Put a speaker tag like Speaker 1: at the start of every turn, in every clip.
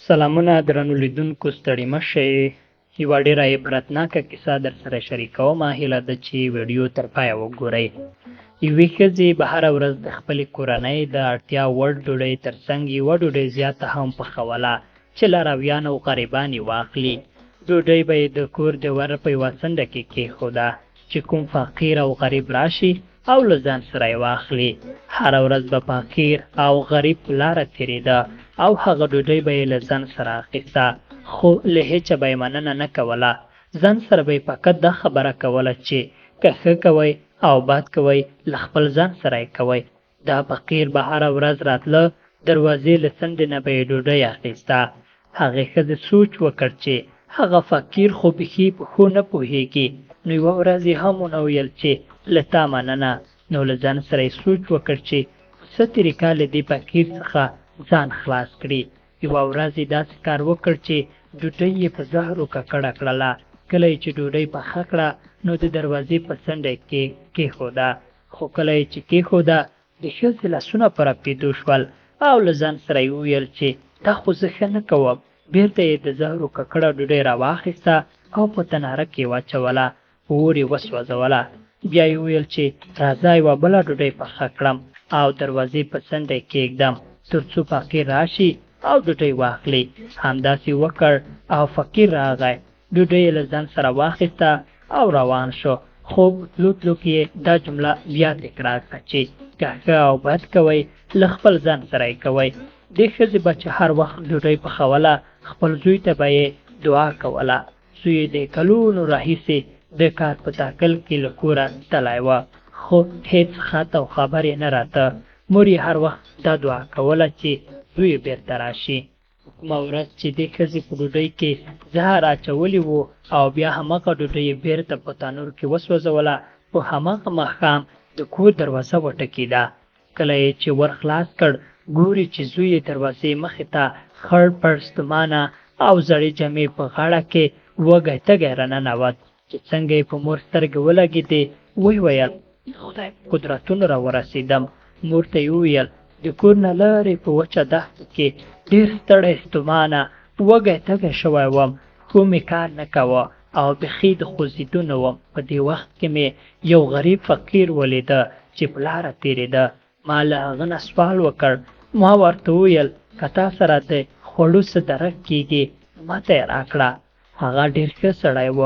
Speaker 1: سلامونه درنو لیدونکو، ستړي مه شئ. یوه ډېره عبرتناکه کیسه در سره شریکوم. هیله ده چې ویډیو تر پایه وګورئ. یوې ښځې به هره ورځ د خپلې کورنۍ د اړتیا وړ ډوډۍ ترڅنګ یوه ډوډۍ زیاته هم پخوله چې لارویان او غریبان یې واخلي. ډوډۍ به یې د کور د ور په یوه څنډه کې کېښوده چې کوم فقیر او غریب راشي او له ځان سره یې واخلي. هره ورځ به فقیر او غریب په لاره تېرېده او هغه ډوډۍ به یې له ځان سره اخیسته، خو له هېچا به یې مننه نه کوله. ځان سره به یې فقط دا خبره کوله چې که ښه کوئ او بد کوئ له خپل ځان سره یې کوئ. دا فقیر به هره ورځ راتله، دروازې له څنډې نه به یې ډوډۍ اخیسته. هغې ښځې سوچ وکړ چې هغه فقیر خو بیخي په ښو نه پوهېږي. نو یوه ورځ یې هم ونه ویل چې له تا مننه. نو له ځان سره یې سوچ وکړ چې څه طریقه له دې فقیر څخه ځان خلاص کړي. یوه ورځ یې داسې کار وکړ چې ډوډۍ یې په زهرو ککړه کړله. کله یې چې ډوډۍ پخه کړه نو د دروازې په څنډه کې کېښوده. خو کله یې چې کېښوده د ښځې لاسونه په رپېدو شول او له ځان سره یې وویل چې دا خو زه ښه نه کوم. بېرته یې د زهرو ککړه ډوډۍ راواخیسته او په تناره کې یې واچوله، په اور یې وسوځوله. بیا یې وویل چې راځه یوه بله ډوډۍ پخه کړم او دروازې په څنډه یې کېږدم تر څو فقیر راشي او ډوډۍ واخلي. همداسې وکړ او فقیر راغی، ډوډۍ یې له ځان سره واخیسته او روان شو. خو تلو تلو کې یې دا جمله بیا تکرار کړه چې که ښه او بد کوئ له خپل ځان سره یې کوئ. دې ښځې به چې هر وخت ډوډۍ پخوله خپل زوی ته به یې دعا کوله. زوی یې د کلونو راهیسې د کار په تاکل کې له کوره تللی و، خو هېڅ خط او خبر یې نه راته. مور یې هر وخت دا دعا کوله چې زوی یې بېرته راشي. کومه ورځ چې دې ښځې په ډوډۍ کې زهر اچولی و او بیا هماغه ډوډۍ یې بېرته په تنور کې وسوځوله، په هماغه ماښام د کور دروازه وټکېده. کله یې چې ور خلاص کړ ګوري چې زوی یې دروازې مخې ته خړ پړ ستومانه او زړې جامې په غاړه کې وږی تږی راننوت. چې څنګه یې په مور سترګې ولګېدې ویې ویل خدای په قدرتونو راورسېدم. مور ته یې وویل د کور نه لرې په وچه دښته کې ډېر ستړی ستومانه وږی تږی شوی وم، خو مې کار نه کوه او بیخي د خوځېدو نه وم. په دې وخت کې مې یو غریب فقیر ولیده چې په لاره تېرېده. ما له هغه نه سوال وکړ. ما ورته وویل که تا سره د خوړو څه درک کېږي ما ته یې راکړه. هغه ډېر ښه سړی و.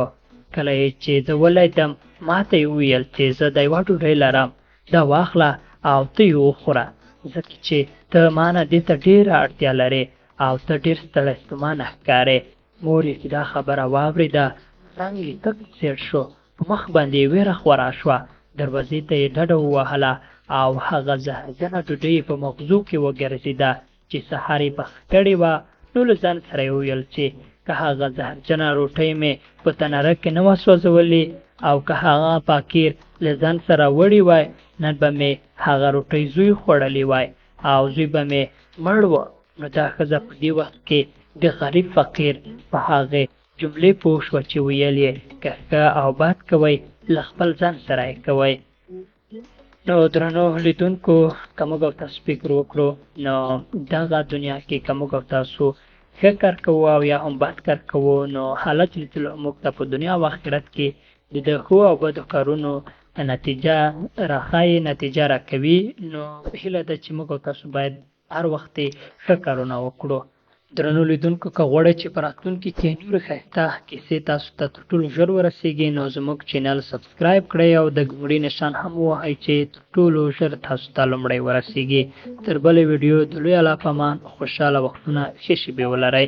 Speaker 1: کله یې چې زه ولیدم ما ته یې وویل چې زه د یوه ډوډۍ لرم، دا واخله او ته یې وخوره، ځکه چې ته ما نه دې ته ډېره اړتیا لرې او ته ډېر ستړی ستومانه ښکارې. مور یې چې دا خبره واورېده رنګ یې تک زیړ شو، په مخ باندې یې ویره خوره شوه. دروازې ته یې ډډه ووهله او هغه زهرجنه ډوډۍ په مغزو کې وګرځېده چې سهار یې پخه کړې وه. نو له ځان سره یې وویل چې که هغه زهرجنه روټۍ مې په تناره کې نه وه سوځولې او که هغه فقیر له ځان سره وړی وای نن به مې هغه روټۍ زوی خوړلی وای او زوی به مې مړ و. نو دا ښځه په دې وخت کې د غریب فقیر په هغې جملې پوه شوه چې ویل یې که ښه او بد کوئ له خپل ځان سره یې کوئ. نو درنو لیدونکو، که موږ او تاسو فکر وکړو نو دغه دنیا کې که موږ او تاسو ښه کار کوو او یا هم بد کار کوو نو حالت لیدلو موږ ته په دنیا او آخرت کې د ښو او بدو کارونو نتیجه راښایي، نتیجه راکوي. نو هیله ده چې موږ او تاسو باید هر وخت ښه کارونه وکړو. درنو لیدونکو، که غواړئ چې په راتلونکي کې نورې ښایسته کیسې تاسو ته تر ټولو ژر ورسېږي نو زموږ چینل سبسکرایب کړئ او د ګمړي نشان هم ووهئ چې تر ټولو ژر تاسو ته لومړی ورسېږي. تر بلې ویډیو د لوی الله په امان، خوشحاله وختونه، ښې شېبې ولرئ.